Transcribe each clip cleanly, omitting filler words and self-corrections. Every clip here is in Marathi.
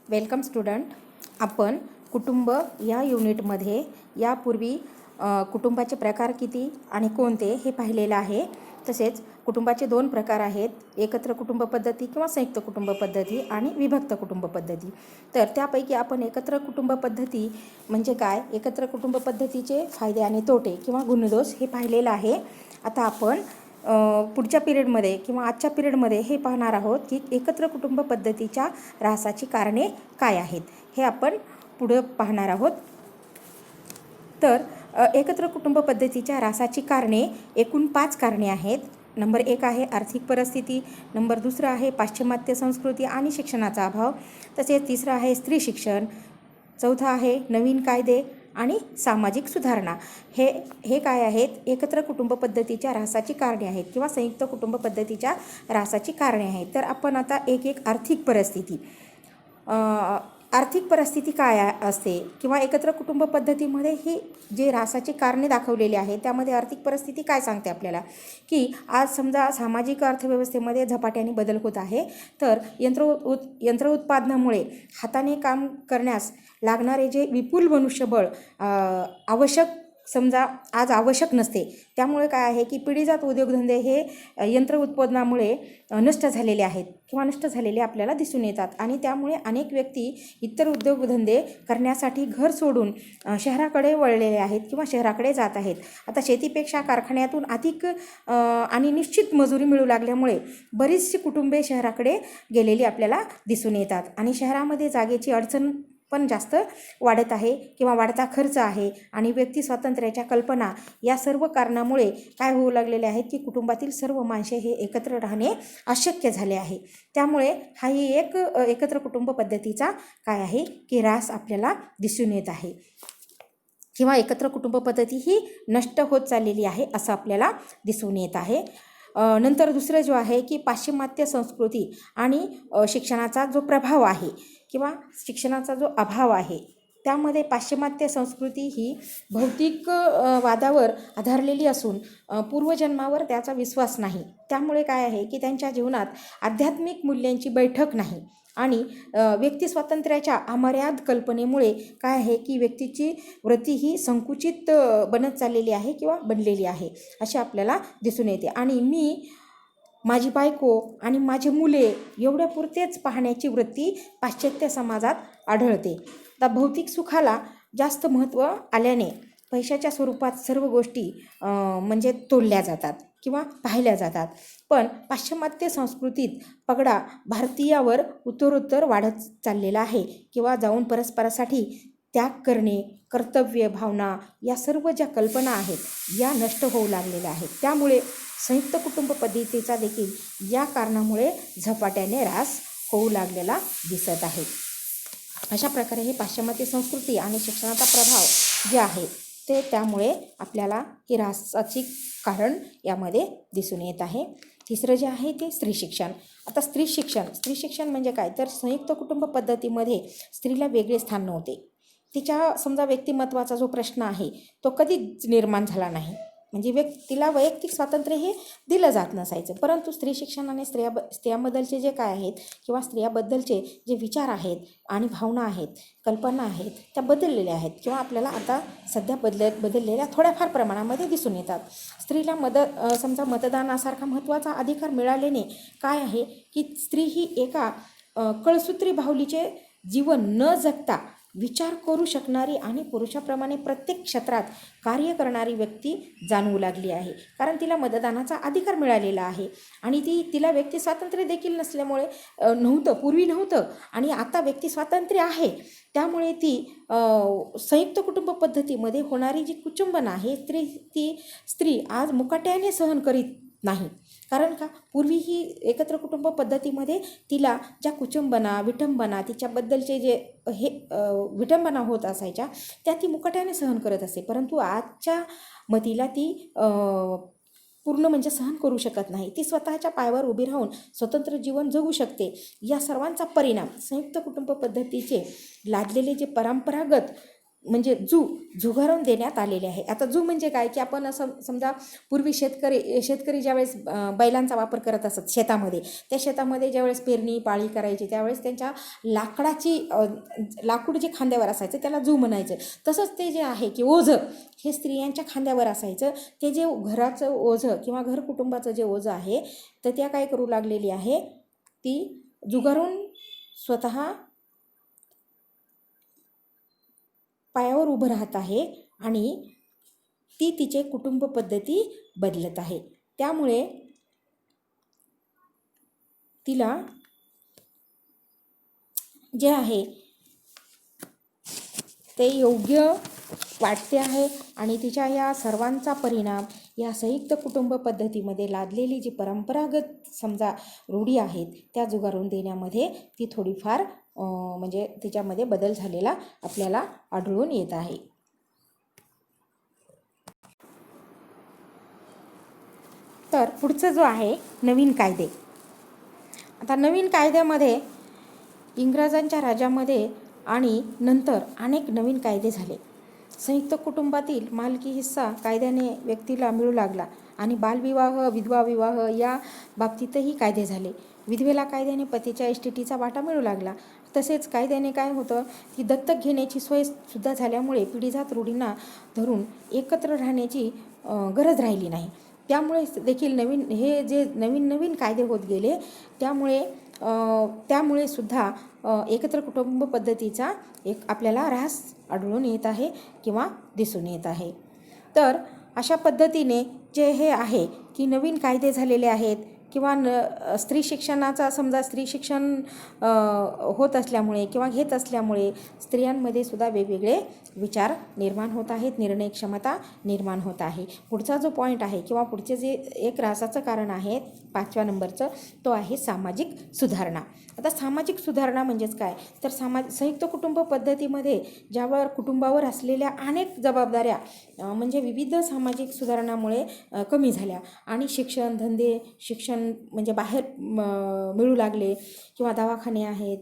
Welcome student. आपण कुटुंब या युनिटमध्ये यापूर्वी कुटुंबाचे प्रकार किती आणि कोणते हे पाहिलेलं आहे. तसेच कुटुंबाचे 2 प्रकार आहेत, एकत्र कुटुंब पद्धती किंवा संयुक्त कुटुंब पद्धती आणि विभक्त कुटुंब पद्धती. तर त्यापैकी आपण एकत्र कुटुंब पद्धती म्हणजे काय, एकत्र कुटुंब पद्धतीचे फायदे आणि तोटे किंवा गुणदोष हे पाहिलेलं आहे. आता आपण पुढच्या पिरियडमध्ये किंवा आजच्या पिरियडमध्ये हे पाहणार आहोत की एकत्र कुटुंब पद्धतीच्या ऱ्हासाची कारणे काय आहेत, हे आपण पुढं पाहणार आहोत. तर एकत्र कुटुंब पद्धतीच्या ऱ्हासाची कारणे एकूण 5 कारणे आहेत. नंबर 1 आहे आर्थिक परिस्थिती, नंबर 2 आहे पाश्चिमात्य संस्कृती आणि शिक्षणाचा अभाव, तसेच 3 आहे स्त्री शिक्षण, 4 आहे नवीन कायदे आणि सामाजिक सुधारणा. हे काय आहेत, एकत्र कुटुंब पद्धतीच्या ऱ्हासाची कारणे आहेत किंवा संयुक्त कुटुंब पद्धतीच्या ऱ्हासाची कारणे आहेत. तर आपण आता एक आर्थिक परिस्थिती, आर्थिक परिस्थिती काय असते किंवा एकत्र कुटुंब पद्धतीमध्ये ही जे ऱ्हासाची कारणे दाखवलेली आहे त्यामध्ये आर्थिक परिस्थिती काय सांगते आपल्याला, की आज समजा सामाजिक अर्थव्यवस्थेमध्ये झपाट्याने बदल होत आहे. तर यंत्र उत्पादनामुळे हाताने काम करण्यास लागणारे जे विपुल मनुष्यबळ आज आवश्यक नसते. त्यामुळे काय आहे की पिढीजात उद्योगधंदे हे यंत्र उत्पादनामुळे नष्ट झालेले आहेत किंवा नष्ट झालेले आपल्याला दिसून येतात आणि त्यामुळे अनेक व्यक्ती इतर उद्योगधंदे करण्यासाठी घर सोडून शहराकडे वळलेले आहेत किंवा शहराकडे जात आहेत. आता शेतीपेक्षा कारखान्यातून अधिक आणि निश्चित मजुरी मिळू लागल्यामुळे बरीचशी कुटुंबे शहराकडे गेलेली आपल्याला दिसून येतात आणि शहरामध्ये जागेची अडचण पण जास्त वाढत आहे किंवा वाढता खर्च आहे आणि व्यक्ती स्वातंत्र्याच्या कल्पना या सर्व कारणामुळे काय होऊ लागलेले आहेत की कुटुंबातील सर्व माणसे हे एकत्र राहणे अशक्य झाले आहे. त्यामुळे हाही एक एकत्र कुटुंब पद्धतीचा काय आहे की ऱ्हास आपल्याला दिसून येत आहे किंवा एकत्र कुटुंब पद्धती ही नष्ट होत चाललेली आहे असं आपल्याला दिसून येत आहे. नंतर दुसरं जो आहे की पाश्चिमात्य संस्कृती आणि शिक्षणाचा जो प्रभाव आहे किंवा शिक्षणाचा जो अभाव आहे, त्यामध्ये पाश्चिमात्य संस्कृती ही भौतिक वादावर आधारलेली असून पूर्वजन्मावर त्याचा विश्वास नाही. त्यामुळे काय आहे की त्यांच्या जीवनात आध्यात्मिक मूल्यांची बैठक नाही आणि व्यक्ती स्वातंत्र्याच्या अमर्याद कल्पनेमुळे काय आहे की व्यक्तीची वृत्ती ही संकुचित बनत चाललेली आहे किंवा बनलेली आहे असे आपल्याला दिसून येते आणि माझी बायको आणि माझी मुले एवढ्यापुरतेच पाहण्याची वृत्ती पाश्चात्य समाजात आढळते. आता भौतिक सुखाला जास्त महत्त्व आल्याने पैशाच्या स्वरूपात सर्व गोष्टी म्हणजे तोडल्या जातात किंवा पाहिल्या जातात. पण पाश्चिमात्य संस्कृतीत पगडा भारतीयावर उत्तरोत्तर वाढत चाललेला आहे किंवा जाऊन परस्परासाठी त्याग करणे, कर्तव्य भावना या सर्व ज्या कल्पना आहेत या नष्ट होऊ लागलेल्या आहेत. त्यामुळे संयुक्त कुटुंब पद्धतीचा देखील या कारणामुळे झपाट्याने ऱ्हास होऊ लागलेला दिसत आहे. अशा प्रकारे हे पाश्चिमात्य संस्कृती आणि शिक्षणाचा प्रभाव जे आहे ते त्यामुळे आपल्याला ही ऱ्हासाची कारण यामध्ये दिसून येत आहे. तिसरं जे आहे ते स्त्री शिक्षण. आता स्त्री शिक्षण म्हणजे काय, तर संयुक्त कुटुंब पद्धतीमध्ये स्त्रीला वेगळे स्थान नव्हते. तिच्या समजा व्यक्तिमत्वाचा जो प्रश्न आहे तो कधीच निर्माण झाला नाही, म्हणजे तिला वैयक्तिक स्वातंत्र्य हे दिलं जात नसायचं. परंतु स्त्री शिक्षणाने स्त्रियांबद्दलचे जे काय आहेत किंवा स्त्रियाबद्दलचे जे विचार आहेत आणि भावना आहेत, कल्पना आहेत त्या बदललेल्या आहेत किंवा आपल्याला आता सध्या बदललेल्या थोड्याफार प्रमाणामध्ये दिसून येतात. स्त्रीला समजा मतदानासारखा महत्त्वाचा अधिकार मिळाल्याने काय आहे की स्त्री ही एका कळसूत्री बाहुलीचे जीवन न जगता विचार करू शकणारी आणि पुरुषाप्रमाणे प्रत्येक क्षेत्रात कार्य करणारी व्यक्ती जाणवू लागली आहे. कारण तिला मतदानाचा अधिकार मिळालेला आहे आणि तिला व्यक्ती स्वातंत्र्य देखील नसल्यामुळे पूर्वी नव्हतं आणि आता व्यक्ती स्वातंत्र्य आहे. त्यामुळे ती संयुक्त कुटुंब पद्धतीमध्ये होणारी जी कुचंबना आहे ती स्त्री आज मुकाट्याने सहन करीत नाही. कारण का, पूर्वी ही एकत्र कुटुंब पद्धतीमध्ये तिला ज्या कुचंबना विटंबना तिच्याबद्दलचे जे विटंबना होत असायच्या त्या ती मुकाट्याने सहन करत असे. परंतु आजच्या मतीला ती पूर्ण म्हणजे सहन करू शकत नाही. ती स्वतःच्या पायावर उभी राहून स्वतंत्र जीवन जगू शकते. या सर्वांचा परिणाम संयुक्त कुटुंब पद्धतीचे लादलेले जे परंपरागत म्हणजे झुगारून देण्यात आलेले आहे. आता म्हणजे काय, की आपण असं समजा पूर्वी शेतकरी ज्यावेळेस बैलांचा वापर करत असत शेतामध्ये, त्या शेतामध्ये ज्यावेळेस पेरणी पाळी करायची त्यावेळेस त्यांच्या लाकूड जे खांद्यावर असायचं त्याला म्हणायचं. तसंच ते जे आहे की ओझं हे स्त्रियांच्या खांद्यावर असायचं. ते जे घराचं ओझं किंवा घर कुटुंबाचं जे ओझं आहे तर त्या काय करू लागलेली आहे, ती झुगारून स्वतः पायावर उभं राहत आहे आणि ती तिचे कुटुंब पद्धती बदलत आहे. त्यामुळे तिला जे आहे ते योग्य वाटते आहे आणि तिच्या या सर्वांचा परिणाम या संयुक्त कुटुंब पद्धतीमध्ये लादलेली जी परंपरागत समजा रूढी आहेत त्या झुगारून देण्यामध्ये ती थोडीफार म्हणजे तिच्यामध्ये बदल झालेला आपल्याला आढळून येत आहे. तर पुढचं जो आहे नवीन कायदे. आता नवीन कायद्यामध्ये इंग्रजांच्या राज्यामध्ये आणि नंतर अनेक नवीन कायदे झाले. संयुक्त कुटुंबातील मालकी हिस्सा कायद्याने व्यक्तीला मिळू लागला आणि बालविवाह विधवा विवाह या बाबतीतही कायदे झाले. विधवेला कायद्याने पतीच्या इस्टेटीचा वाटा मिळू लागला. तसेच कायद्याने काय होतं की दत्तक घेण्याची सोयसुद्धा झाल्यामुळे पिढीजात रूढींना धरून एकत्र राहण्याची गरज राहिली नाही. त्यामुळे देखील नवीन कायदे होत गेले. त्यामुळे सुद्धा एकत्र कुटुंब पद्धतीचा एक आपल्याला ऱ्हास आढळून येत आहे किंवा दिसून येत आहे. तर अशा पद्धतीने जे हे आहे की नवीन कायदे झालेले आहेत किंवा स्त्री शिक्षणाचा समजा स्त्री शिक्षण होत असल्यामुळे किंवा घेत असल्यामुळे स्त्रियांमध्ये सुद्धा वेगवेगळे विचार निर्माण होत आहेत, निर्णय क्षमता निर्माण होत आहे. पुढचा जो पॉईंट आहे किंवा पुढचे जे एक ऱ्हासाचं कारण आहे 5व्या नंबरचं तो आहे सामाजिक सुधारणा. आता सामाजिक सुधारणा म्हणजेच काय तर संयुक्त कुटुंब पद्धतीमध्ये ज्यावर कुटुंबावर असलेल्या अनेक जबाबदाऱ्या म्हणजे विविध सामाजिक सुधारणामुळे कमी झाल्या आणि शिक्षण म्हणजे बाहेर मिळू लागले किंवा दवाखाने आहेत,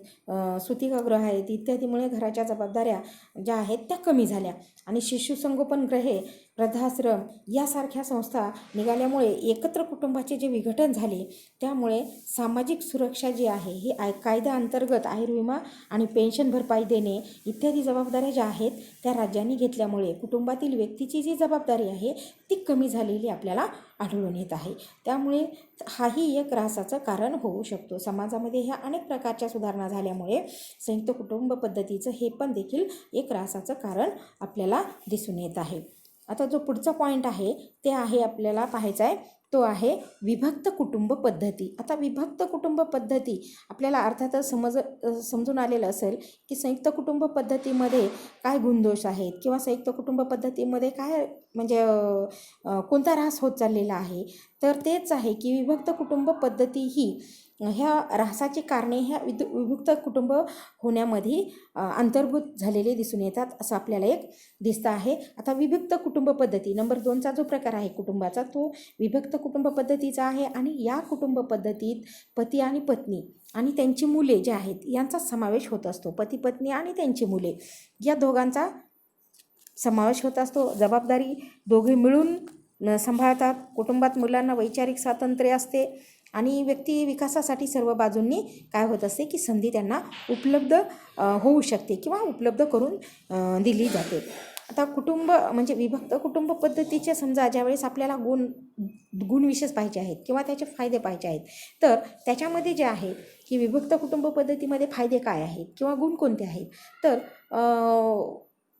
सुतिकागृह आहेत इत्यादीमुळे घराच्या जबाबदाऱ्या ज्या आहेत त्या कमी झाल्या आणि शिशुसंगोपनगृहे, वृद्धाश्रम यासारख्या संस्था निघाल्यामुळे एकत्र कुटुंबाचे जे विघटन झाले त्यामुळे सामाजिक सुरक्षा जी आहे ही कायद्याअंतर्गत आयुर्विमा आणि पेन्शन भरपाई देणे इत्यादी जबाबदाऱ्या ज्या आहेत त्या राज्यांनी घेतल्यामुळे कुटुंबातील व्यक्तीची जी जबाबदारी आहे ती कमी झालेली आपल्याला आढळून येत आहे. त्यामुळे हाही एक ऱ्हासाचं कारण होऊ शकतो. समाजामध्ये ह्या अनेक प्रकारच्या सुधारणा झाल्यामुळे संयुक्त कुटुंब पद्धतीचं हे पण देखील एक ऱ्हासाचं कारण आपल्याला दिसून येत आहे. आता जो पुढचा पॉईंट आहे ते आहे आपल्याला पाहायचा आहे तो आहे विभक्त कुटुंब पद्धती. आता विभक्त कुटुंब पद्धती आपल्याला अर्थातच समजून आलेलं असेल की संयुक्त कुटुंब पद्धतीमध्ये काय गुणदोष आहेत किंवा संयुक्त कुटुंब पद्धतीमध्ये काय म्हणजे कोणता ऱ्हास होत चाललेला आहे. तर तेच आहे की विभक्त कुटुंब पद्धती ही ह्या ऱ्हासाची कारणे ह्या विभक्त कुटुंब होण्यामध्ये अंतर्भूत झालेले दिसून येतात असं आपल्याला एक दिसतं आहे. आता विभक्त कुटुंब पद्धती नंबर 2चा जो प्रकार आहे कुटुंबाचा तो विभक्त कुटुंब पद्धतीचा आहे आणि या कुटुंब पद्धतीत पती आणि पत्नी आणि त्यांची मुले जे आहेत यांचा समावेश होत असतो. पती पत्नी आणि त्यांची मुले या दोघांचा समावेश होत असतो. जबाबदारी दोघे मिळून सांभाळतात. कुटुंबात मुलांना वैचारिक स्वातंत्र्य असते आणि व्यक्ती विकासासाठी सर्व बाजूंनी काय होत असते की संधी त्यांना उपलब्ध होऊ शकते किंवा उपलब्ध करून दिली जाते. आता कुटुंब म्हणजे विभक्त कुटुंब पद्धतीचे समजा ज्यावेळेस आपल्याला गुण विशेष पाहिजे आहेत किंवा त्याचे फायदे पाहिजे आहेत तर त्याच्यामध्ये जे आहे की विभक्त कुटुंब पद्धतीमध्ये फायदे काय आहेत किंवा गुण कोणते आहेत तर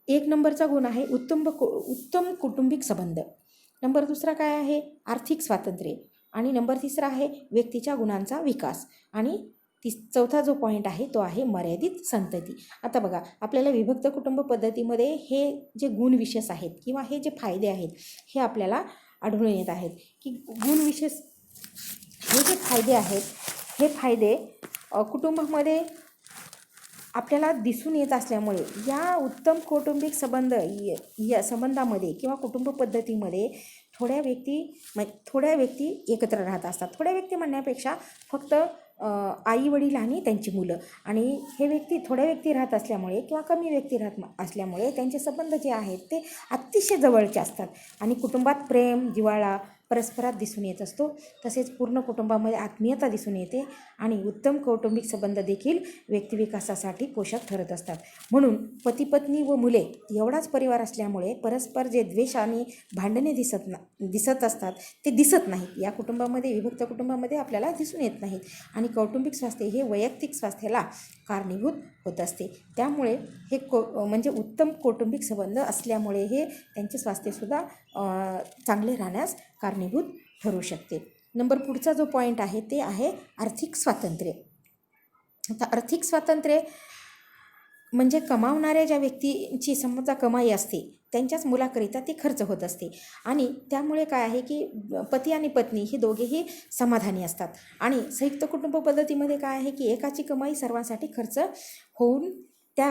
1 नंबरचा गुण आहे उत्तम कौटुंबिक संबंध. नंबर 2 काय आहे आर्थिक स्वातंत्र्य आणि नंबर 3 आहे व्यक्तीच्या गुणांचा विकास आणि 4था जो पॉईंट आहे तो आहे मर्यादित संतती. आता बघा आपल्याला विभक्त कुटुंब पद्धतीमध्ये हे जे गुण विशेष आहेत किंवा हे जे फायदे आहेत हे आपल्याला आढळून येत आहेत की गुण विशेष हे जे फायदे आहेत हे फायदे कुटुंबामध्ये आपल्याला दिसून येत असल्यामुळे या उत्तम कौटुंबिक संबंधामध्ये किंवा कुटुंब पद्धतीमध्ये थोड्या व्यक्ती एकत्र राहत असतात. थोड्या व्यक्ती म्हणण्यापेक्षा फक्त आई वडील आणि त्यांची मुलं, आणि हे व्यक्ती थोड्या व्यक्ती राहत असल्यामुळे किंवा कमी व्यक्ती राहत असल्यामुळे त्यांचे संबंध जे आहेत ते अतिशय जवळचे असतात आणि कुटुंबात प्रेम, जिव्हाळा परस्परात दिसून येत असतो. तसेच पूर्ण कुटुंबामध्ये आत्मीयता दिसून येते आणि उत्तम कौटुंबिक संबंध देखील व्यक्तिविकासासाठी पोषक ठरत असतात. म्हणून पती पत्नी व मुले एवढाच परिवार असल्यामुळे परस्पर जे द्वेष आणि भांडणे दिसत असतात ते दिसत नाहीत. या कुटुंबामध्ये, विभक्त कुटुंबामध्ये आपल्याला दिसून येत नाहीत आणि कौटुंबिक स्वास्थ्य हे वैयक्तिक स्वास्थ्याला कारणीभूत होत असते. त्यामुळे हे म्हणजे उत्तम कौटुंबिक संबंध असल्यामुळे हे त्यांचे स्वास्थ्यसुद्धा चांगले राहण्यास कारणीभूत ठरू शकते. पुढचा जो पॉईंट आहे ते आहे आर्थिक स्वातंत्र्य. आता आर्थिक स्वातंत्र्य म्हणजे कमावणाऱ्या ज्या व्यक्तींची समजा कमाई असते त्यांच्याच मुलाकरिता ती खर्च होत असते आणि त्यामुळे काय आहे की पती आणि पत्नी हे दोघेही समाधानी असतात. आणि संयुक्त कुटुंब पद्धतीमध्ये काय आहे की एकाची कमाई सर्वांसाठी खर्च होऊन त्या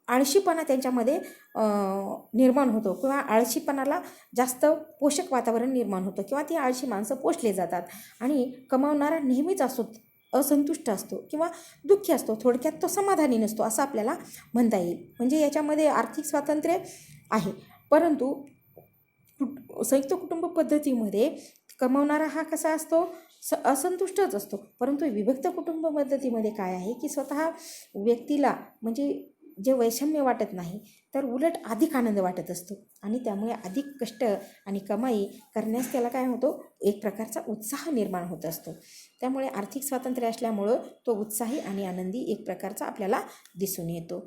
आळशीपणा त्यांच्यामध्ये निर्माण होतो किंवा आळशीपणाला जास्त पोषक वातावरण निर्माण होतं किंवा ती आळशी माणसं पोषले जातात आणि कमावणारा नेहमीच असंतुष्ट असतो किंवा दुःखी असतो. थोडक्यात तो समाधानी नसतो असं आपल्याला म्हणता येईल. म्हणजे याच्यामध्ये आर्थिक स्वातंत्र्य आहे, परंतु संयुक्त कुटुंब पद्धतीमध्ये कमावणारा हा कसा असतो, असंतुष्टच असतो. परंतु विभक्त कुटुंब पद्धतीमध्ये काय आहे की स्वतः व्यक्तीला म्हणजे जे वैषम्य वाटत नाही तर उलट अधिक आनंद वाटत असतो आणि त्यामुळे अधिक कष्ट आणि कमाई करण्यास त्याला काय होतो, एक प्रकारचा उत्साह निर्माण होत असतो. त्यामुळे आर्थिक स्वातंत्र्य असल्यामुळं तो उत्साही आणि आनंदी एक प्रकारचा आपल्याला दिसून येतो.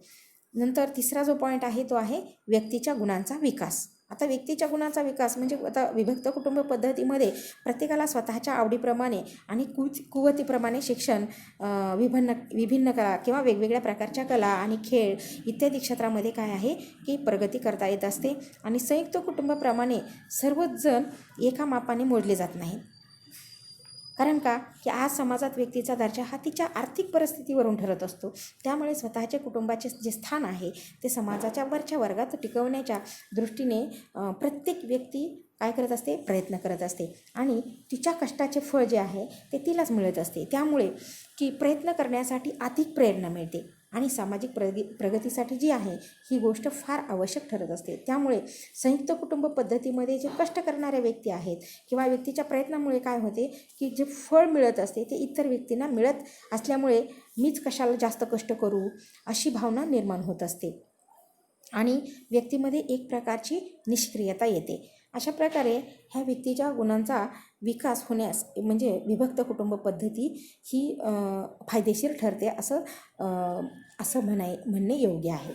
नंतर तिसरा जो पॉईंट आहे तो आहे व्यक्तीच्या गुणांचा विकास. आता व्यक्तीच्या गुणांचा विकास म्हणजे आता विभक्त कुटुंब पद्धतीमध्ये प्रत्येकाला स्वतःच्या आवडीप्रमाणे आणि कुवतीप्रमाणे शिक्षण, विभिन्न कला किंवा वेगवेगळ्या प्रकारच्या कला आणि खेळ इत्यादी क्षेत्रामध्ये काय आहे की प्रगती करता येत असते. आणि संयुक्त कुटुंबाप्रमाणे सर्वच जण एका मापाने मोजले जात नाहीत. कारण का की आज समाजात व्यक्तीचा दर्जा हा तिच्या आर्थिक परिस्थितीवरून ठरत असतो. त्यामुळे स्वतःच्या कुटुंबाचे जे स्थान आहे ते समाजाच्या वरच्या वर्गात टिकवण्याच्या दृष्टीने प्रत्येक व्यक्ती काय करत असते, प्रयत्न करत असते आणि तिच्या कष्टाचे फळ जे आहे ते तिलाच मिळत असते. त्यामुळे की प्रयत्न करण्यासाठी अधिक प्रेरणा मिळते आणि सामाजिक प्रगतीसाठी जी आहे ही गोष्ट फार आवश्यक ठरत असते. त्यामुळे संयुक्त कुटुंब पद्धतीमध्ये जे कष्ट करणाऱ्या व्यक्ती आहेत किंवा व्यक्तीच्या प्रयत्नामुळे काय होते की जे फळ मिळत असते ते इतर व्यक्तींना मिळत असल्यामुळे मीच कशाला जास्त कष्ट करू अशी भावना निर्माण होत असते आणि व्यक्तीमध्ये एक प्रकारची निष्क्रियता येते. अशा प्रकारे ह्या व्यक्तीच्या गुणांचा विकास होण्यास म्हणजे विभक्त कुटुंब पद्धती ही फायदेशीर ठरते असं म्हणणे योग्य आहे.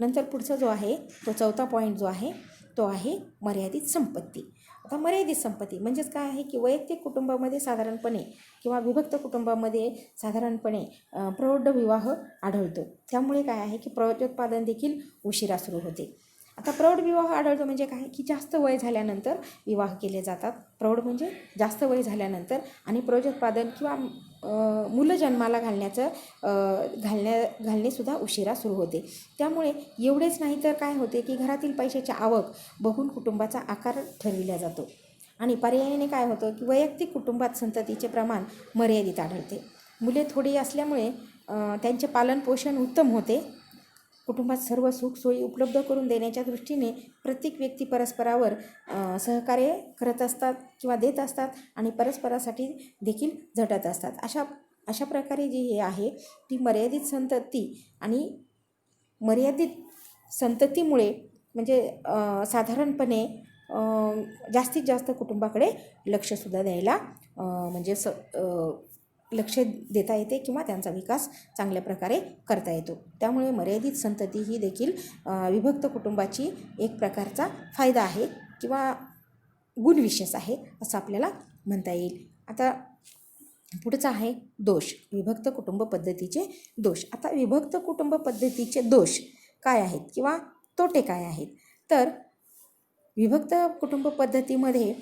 नंतर पुढचा जो आहे तो चौथा पॉईंट जो आहे तो आहे मर्यादित संपत्ती. आता मर्यादित संपत्ती म्हणजेच काय आहे की वैयक्तिक कुटुंबामध्ये साधारणपणे किंवा विभक्त कुटुंबामध्ये साधारणपणे प्रौढ विवाह आढळतो. त्यामुळे काय आहे की प्रौढोत्पादन देखील उशिरा सुरू होते. आता प्रौढ विवाह आढळतो म्हणजे काय की जास्त वय झाल्यानंतर विवाह केले जातात. प्रौढ म्हणजे जास्त वय झाल्यानंतर आणि प्रौढोत्पादन किंवा मुलं जन्माला घालणेसुद्धा उशिरा सुरू होते. त्यामुळे एवढेच नाही तर काय होते की घरातील पैशाची आवक बघून कुटुंबाचा आकार ठरविला जातो आणि पर्यायाने काय होतं की वैयक्तिक कुटुंबात संततीचे प्रमाण मर्यादित आढळते. मुले थोडी असल्यामुळे त्यांचे पालनपोषण उत्तम होते. कुटुंबात सर्व सुखसोयी उपलब्ध करून देण्याच्या दृष्टीने प्रत्येक व्यक्ती परस्परावर सहकार्य करत असतात किंवा देत असतात आणि परस्परासाठी देखील झटत असतात. अशा प्रकारे जी हे आहे ती मर्यादित संतती आणि मर्यादित संततीमुळे म्हणजे साधारणपणे जास्तीत जास्त कुटुंबाकडे लक्षसुद्धा द्यायला म्हणजे लक्ष देता येते किंवा त्यांचा विकास चांगल्या प्रकारे करता येतो. त्यामुळे मर्यादित संतती ही देखील विभक्त कुटुंबाची एक प्रकारचा फायदा आहे किंवा गुणविशेष आहे असं आपल्याला म्हणता येईल. आता पुढचा आहे दोष, विभक्त कुटुंब पद्धतीचे दोष. आता विभक्त कुटुंब पद्धतीचे दोष काय आहेत किंवा तोटे काय आहेत, तर विभक्त कुटुंब पद्धतीमध्ये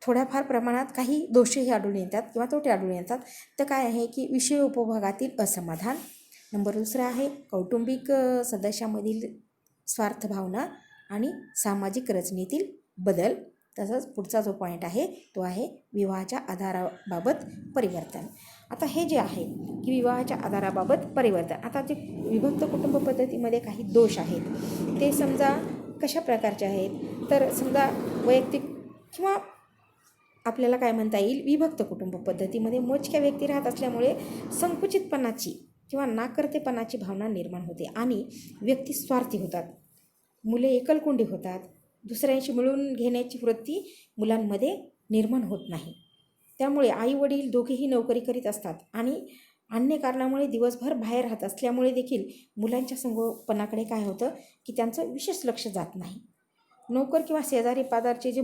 थोड्याफार प्रमाणात काही दोषही आढळून येतात किंवा तोटे आढळून येतात. तर काय आहे की विषय उपभोगातील असमाधान. दुसरा आहे कौटुंबिक सदस्यामधील स्वार्थ भावना. आणि सामाजिक रचनेतील बदल. तसंच पुढचा जो पॉईंट आहे तो आहे विवाहाच्या आधाराबाबत परिवर्तन. आता हे जे आहे की विवाहाच्या आधाराबाबत परिवर्तन, आता जे विभक्त कुटुंब पद्धतीमध्ये काही दोष आहेत ते समजा कशा प्रकारचे आहेत, तर समजा वैयक्तिक किंवा आपल्याला काय म्हणता येईल, विभक्त कुटुंब पद्धतीमध्ये मोजक्या व्यक्ती राहत असल्यामुळे संकुचितपणाची किंवा नाकर्तेपणाची भावना निर्माण होते आणि व्यक्ती स्वार्थी होतात, मुले एकलकोंडी होतात, दुसऱ्यांशी मिळून घेण्याची वृत्ती मुलांमध्ये निर्माण होत नाही. त्यामुळे आई वडील दोघेही नोकरी करीत असतात आणि अन्य कारणामुळे दिवसभर बाहेर राहत असल्यामुळे देखील मुलांच्या संगोपनाकडे काय होतं की त्यांचं विशेष लक्ष जात नाही. नोकर किंवा शेजारी पाजारचे जे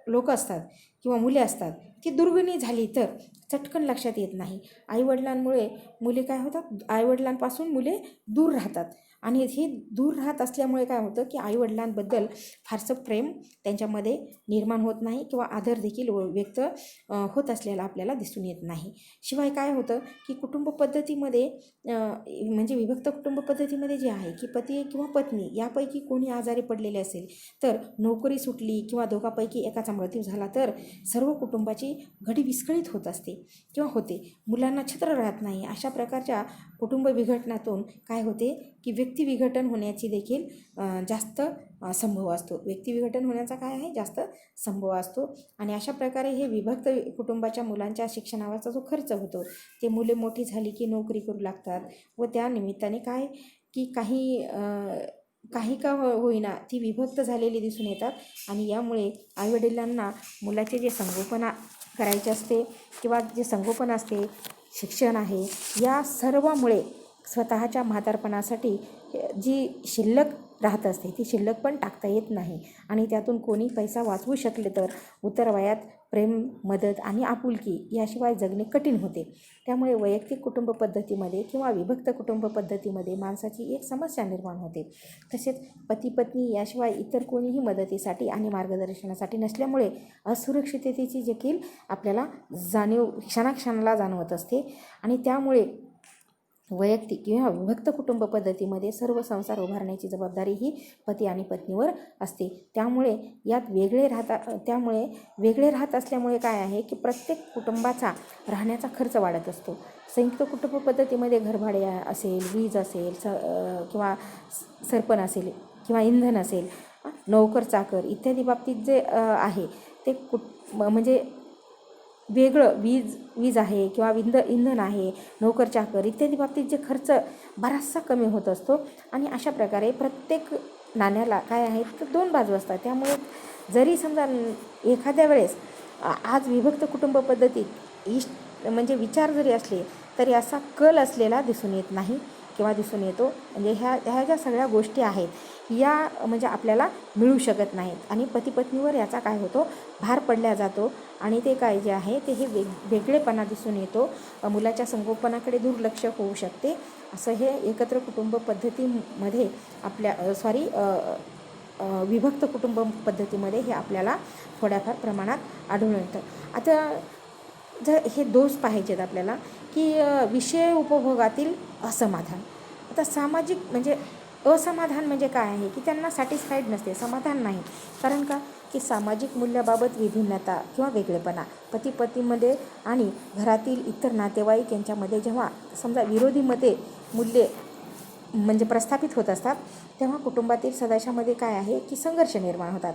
लोक असतात किंवा मुले असतात ती दुर्गुणी झाली तर चटकन लक्षात येत नाही. आईवडिलांमुळे मुले काय होतात, आईवडिलांपासून मुले दूर राहतात आणि हे दूर राहत असल्यामुळे काय होतं की आईवडिलांबद्दल फारसं प्रेम त्यांच्यामध्ये निर्माण होत नाही किंवा आदर देखील व्यक्त होत असलेला आपल्याला दिसून येत नाही. शिवाय काय होतं की कुटुंब पद्धतीमध्ये म्हणजे विभक्त कुटुंब पद्धतीमध्ये जे आहे की पती किंवा पत्नी यापैकी कोणी आजारी पडलेले असेल तर नोकरी सुटली किंवा दोघांपैकी एकाचा मृत्यू झाला तर सर्व कुटुंबाची घडी विस्कळीत होत असते किंवा होते. मुलांना छत्र राहत नाही. अशा प्रकारच्या कुटुंब विघटनातून काय होते की व्यक्ती विघटन होण्याची देखील जास्त संभव असतो. व्यक्ती विघटन होण्याचा काय आहे, जास्त संभव असतो. आणि अशा प्रकारे हे विभक्त कुटुंबाच्या मुलांच्या शिक्षणावरचा जो खर्च होतो ते मुले मोठी झाली की नोकरी करू लागतात व त्या निमित्ताने काय की काही का होईना ती विभक्त झालेली दिसून येतात आणि यामुळे आईवडिलांना मुलाचे जे संगोपन करायचे असते किंवा जे संगोपन असते, शिक्षण आहे, या सर्वामुळे स्वतःच्या म्हातारपणासाठी जी शिल्लक राहत असते ती शिल्लक पण टाकता येत नाही आणि त्यातून कोणी पैसा वाचवू शकले तर उत्तरवयात प्रेम, मदत आणि आपुलकी याशिवाय जगणे कठीण होते. त्यामुळे वैयक्तिक कुटुंब पद्धतीमध्ये किंवा विभक्त कुटुंब पद्धतीमध्ये माणसाची एक समस्या निर्माण होते. तसेच पती पत्नी याशिवाय इतर कोणीही मदतीसाठी आणि मार्गदर्शनासाठी नसल्यामुळे असुरक्षिततेची देखील आपल्याला जाणीव क्षणाक्षणाला जाणवत असते आणि त्यामुळे वैयक्तिक किंवा विभक्त कुटुंब पद्धतीमध्ये सर्व संसार उभारण्याची जबाबदारी ही पती आणि पत्नीवर असते. त्यामुळे वेगळे राहत असल्यामुळे काय आहे की प्रत्येक कुटुंबाचा राहण्याचा खर्च वाढत असतो. संयुक्त कुटुंब पद्धतीमध्ये घरभाडे असेल, वीज असेल, किंवा सरपण असेल किंवा इंधन असेल, नोकर चाकर इत्यादी बाबतीत जे आहे ते म्हणजे वेगळं वीज आहे किंवा इंधन आहे, नोकर चाकर इत्यादी बाबतीत जे खर्च बराचसा कमी होत असतो. आणि अशा प्रकारे प्रत्येक नाण्याला काय आहे तर दोन बाजू असतात. त्यामुळे जरी समजा एखाद्या वेळेस आज विभक्त कुटुंब पद्धतीत म्हणजे विचार जरी असले तरी असा कल असलेला दिसून येत नाही किंवा दिसून येतो. म्हणजे ह्या ज्या सगळ्या गोष्टी आहेत या म्हणजे आपल्याला मिळू शकत नाहीत आणि पती पत्नीवर याचा काय होतो, भार पडला जातो आणि ते काय जे आहे ते हे वेगळेपणा दिसून येतो. मुलाच्या संगोपनाकडे दुर्लक्ष होऊ शकते. असं हे एकत्र कुटुंब पद्धतीमध्ये विभक्त कुटुंब पद्धतीमध्ये हे आपल्याला थोड्याफार प्रमाणात आढळून येतं. आता जर हे दोष पाहिजेत आपल्याला की विषय उपभोगातील असमाधान. आता सामाजिक म्हणजे असमाधान म्हणजे काय आहे की त्यांना सॅटिस्फाईड नसते, समाधान नाही. कारण का की सामाजिक मूल्याबाबत विभिन्नता किंवा वेगळेपणा पती पत्नीमध्ये आणि घरातील इतर नातेवाईक यांच्यामध्ये जेव्हा समजा विरोधी मते मूल्ये म्हणजे प्रस्थापित होत असतात तेव्हा कुटुंबातील सदस्यामध्ये काय आहे की संघर्ष निर्माण होतात.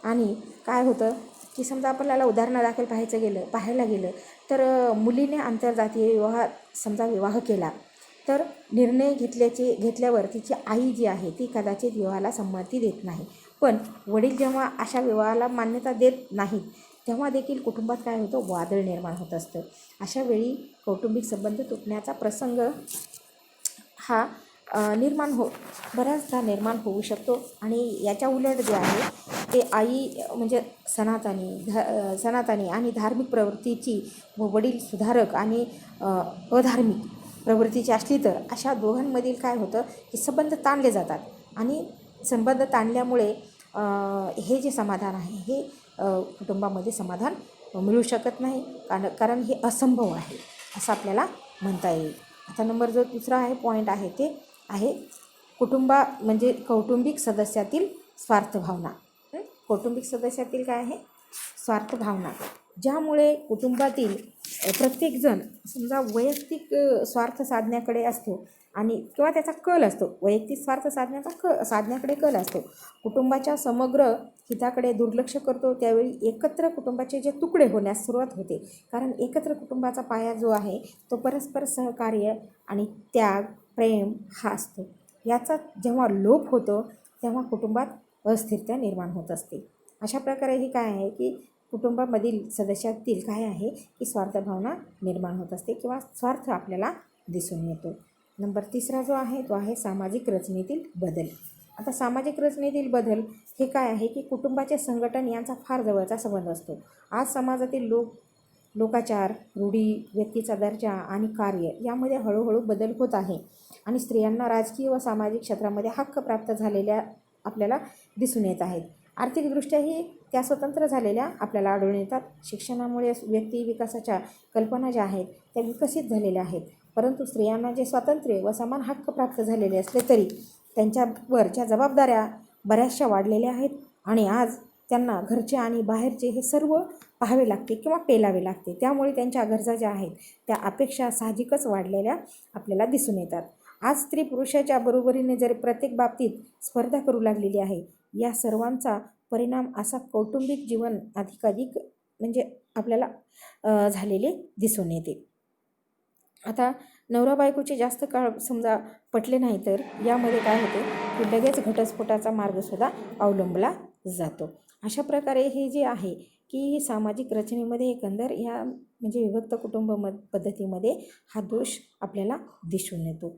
आणि काय होतं की समजा आपल्याला उदाहरणादाखल पाहायला गेलं तर मुलीने आंतरजातीय विवाह केला तर निर्णय घेतल्यावर तिची आई जी आहे ती कदाचित विवाहाला संमती देत नाही. पण वडील जेव्हा अशा विवाहाला मान्यता देत नाहीत तेव्हा देखील कुटुंबात काय होतं, वादळ निर्माण होत असतं. अशा वेळी कौटुंबिक संबंध तुटण्याचा प्रसंग हा बऱ्याचदा निर्माण होऊ शकतो. आणि याच्या उलट जे आहे ते आई म्हणजे सनातनी आणि धार्मिक प्रवृत्तीची व वडील सुधारक आणि अधार्मिक प्रवृत्तीची असली तर अशा दोघांमधील काय होतं की संबंध ताणले जातात आणि संबंध ताणल्यामुळे हे जे समाधान आहे हे कुटुंबामध्ये समाधान मिळू शकत नाही. कारण हे असंभव आहे असं आपल्याला म्हणता येईल. आता नंबर जो दुसरा आहे पॉईंट आहे ते आहे कौटुंबिक सदस्यातील स्वार्थ भावना. कौटुंबिक सदस्यातील काय आहे? स्वार्थ भावना, ज्यामुळे कुटुंबातील प्रत्येकजण समजा वैयक्तिक स्वार्थ साधण्याकडे असतो आणि किंवा त्याचा कल असतो. वैयक्तिक स्वार्थ साधण्याकडे कल असतो. कुटुंबाच्या समग्र हिताकडे दुर्लक्ष करतो. त्यावेळी एकत्र कुटुंबाचे जे तुकडे होण्यास सुरुवात होते. कारण एकत्र कुटुंबाचा पाया जो आहे तो परस्पर सहकार्य आणि त्याग, प्रेम हा असतो. याचा जेव्हा लोप होतो तेव्हा कुटुंबात अस्थिरता निर्माण होत असते. अशा प्रकारे ही काय आहे की कुटुंबामधील सदस्यातील काय आहे की स्वार्थ भावना निर्माण होत असते किंवा स्वार्थ आपल्याला दिसून येतो. नंबर 3 जो आहे तो आहे सामाजिक रचनेतील बदल. आता सामाजिक रचनेतील बदल हे काय आहे की कुटुंबाचे संघटन यांचा फार जवळचा संबंध असतो. आज समाजातील लोकाचार, रूढी, व्यक्तीचा दर्जा आणि कार्य यामध्ये हळूहळू बदल होत आहे आणि स्त्रियांना राजकीय व सामाजिक क्षेत्रामध्ये हक्क प्राप्त झालेल्या आपल्याला दिसून येत आहेत. आर्थिकदृष्ट्याही त्या स्वतंत्र झालेल्या आपल्याला आढळून येतात. शिक्षणामुळे व्यक्ती विकासाच्या कल्पना ज्या आहेत त्या विकसित झालेल्या आहेत. परंतु स्त्रियांना जे स्वातंत्र्य व समान हक्क प्राप्त झालेले असले तरी त्यांच्यावर ज्या जबाबदाऱ्या बऱ्याचशा वाढलेल्या आहेत आणि आज त्यांना घरचे आणि बाहेरचे हे सर्व पाहावे लागते किंवा पेलावे लागते. त्यामुळे त्यांच्या गरजा ज्या आहेत त्या अपेक्षा साहजिकच वाढलेल्या आपल्याला दिसून येतात. आज स्त्री पुरुषाच्या बरोबरीने जर प्रत्येक बाबतीत स्पर्धा करू लागलेली आहे. या सर्वांचा परिणाम असा कौटुंबिक जीवन अधिकाधिक म्हणजे आपल्याला झालेले दिसून येते. आता नवरा बायकोचे जास्त काळ समजा पटले नाही तर यामध्ये काय होते की लगेच घटस्फोटाचा मार्गसुद्धा अवलंबला जातो. अशा प्रकारे हे जे आहे की सामाजिक रचनेमध्ये एकंदर या म्हणजे विभक्त कुटुंब पद्धतीमध्ये हा दोष आपल्याला दिसून येतो.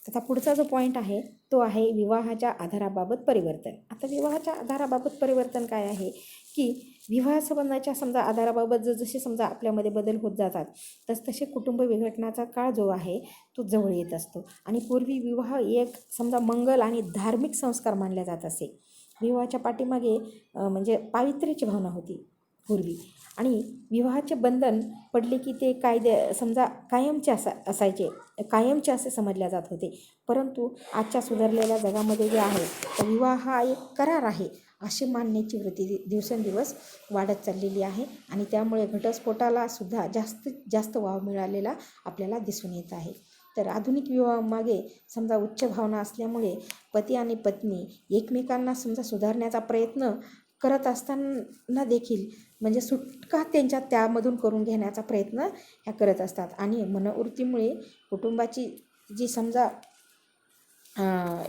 आता पुढचा जो पॉईंट आहे तो आहे विवाहाच्या आधाराबाबत परिवर्तन. आता विवाहाच्या आधाराबाबत परिवर्तन काय आहे की विवाहसंबंधाच्या समजा आधाराबाबत जसे समजा आपल्यामध्ये बदल होत जातात तसे कुटुंब विघटनाचा काळ जो आहे तो जवळ येत असतो. आणि पूर्वी विवाह एक समजा मंगल आणि धार्मिक संस्कार मानला जात असे. विवाहाच्या पाठीमागे म्हणजे पावित्र्याची भावना होती पूर्वी आणि विवाहाचे बंधन पडले की ते कायदे समजा कायमचे कायमचे असे समजले जात होते. परंतु आजच्या सुधारलेल्या जगामध्ये जे आहे तर विवाह हा एक करार आहे असे मानण्याची वृत्ती दिवसेंदिवस वाढत चाललेली आहे आणि त्यामुळे घटस्फोटाला सुद्धा जास्तीत जास्त वाव मिळालेला आपल्याला दिसून येत आहे. तर आधुनिक विवाहामागे समजा उच्च भावना असल्यामुळे पती आणि पत्नी एकमेकांना समजा सुधारण्याचा प्रयत्न करत असताना देखील म्हणजे सुटका त्यांच्या त्यामधून करून घेण्याचा प्रयत्न ह्या करत असतात आणि मनोवृत्तीमुळे कुटुंबाची जी समजा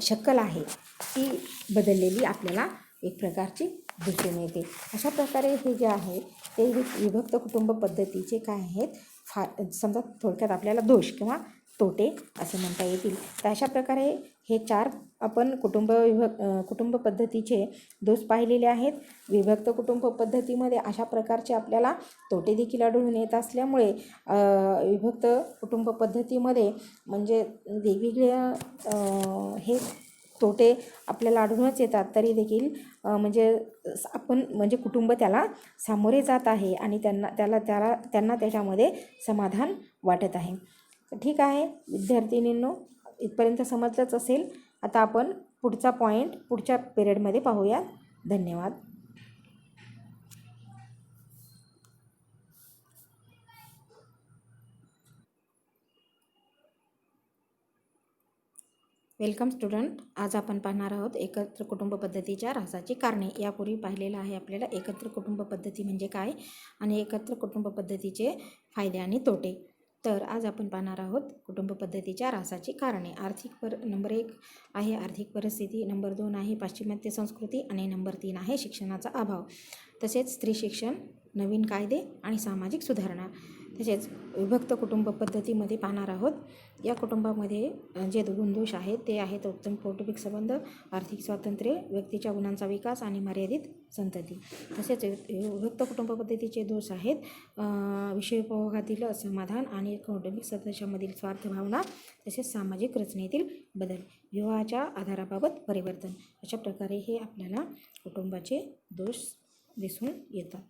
शक्कल आहे ती बदललेली आपल्याला एक प्रकारची दिसून येते. अशा प्रकारे हे जे आहे ते विभक्त कुटुंब पद्धतीचे काय आहेत समजा थोडक्यात आपल्याला दोष किंवा तोटे असे म्हणता येतील. तर अशा प्रकारे हे 4 आपण कुटुंब पद्धतीचे दोष पाहिलेले आहेत. विभक्त कुटुंब पद्धतीमध्ये अशा प्रकारचे आपल्याला तोटे देखील आढळून येत असल्यामुळे विभक्त कुटुंब पद्धतीमध्ये म्हणजे वेगवेगळे हे तोटे आपल्याला आढळूनच येतात. तरी देखील म्हणजे आपण म्हणजे कुटुंब त्याला सामोरे जात आहे आणि त्यांना त्याच्यामध्ये समाधान वाटत आहे. ठीक आहे विद्यार्थिनींनो, इथपर्यंत समजलंच असेल. आता आपण पुढचा पॉईंट पुढच्या पिरियडमध्ये पाहूया. धन्यवाद. Welcome student. आज आपण पाहणार आहोत एकत्र कुटुंब पद्धतीच्या ऱ्हासाची कारणे. यापूर्वी पाहिलेलं आहे आपल्याला एकत्र कुटुंब पद्धती म्हणजे काय आणि एकत्र कुटुंब पद्धतीचे फायदे आणि तोटे. तर आज आपण पाहणार आहोत कुटुंब पद्धतीच्या ऱ्हासाची कारणे. नंबर 1 आहे आर्थिक परिस्थिती, नंबर 2 आहे पाश्चिमात्य संस्कृती आणि नंबर 3 आहे शिक्षणाचा अभाव, तसेच स्त्री शिक्षण, नवीन कायदे आणि सामाजिक सुधारणा. तसेच विभक्त कुटुंब पद्धतीमध्ये पाहणार आहोत या कुटुंबामध्ये जे गुणदोष आहेत ते आहेत उत्तम कौटुंबिक संबंध, आर्थिक स्वातंत्र्य, व्यक्तीच्या गुणांचा विकास आणि मर्यादित संतती. तसेच विभक्त कुटुंब पद्धतीचे दोष आहेत विषयोपभोगातील असमाधान आणि कौटुंबिक सदस्यांमधील स्वार्थ भावना, तसेच सामाजिक रचनेतील बदल, विवाहाच्या आधाराबाबत परिवर्तन. अशा प्रकारे हे आपल्याला कुटुंबाचे दोष दिसून येतात.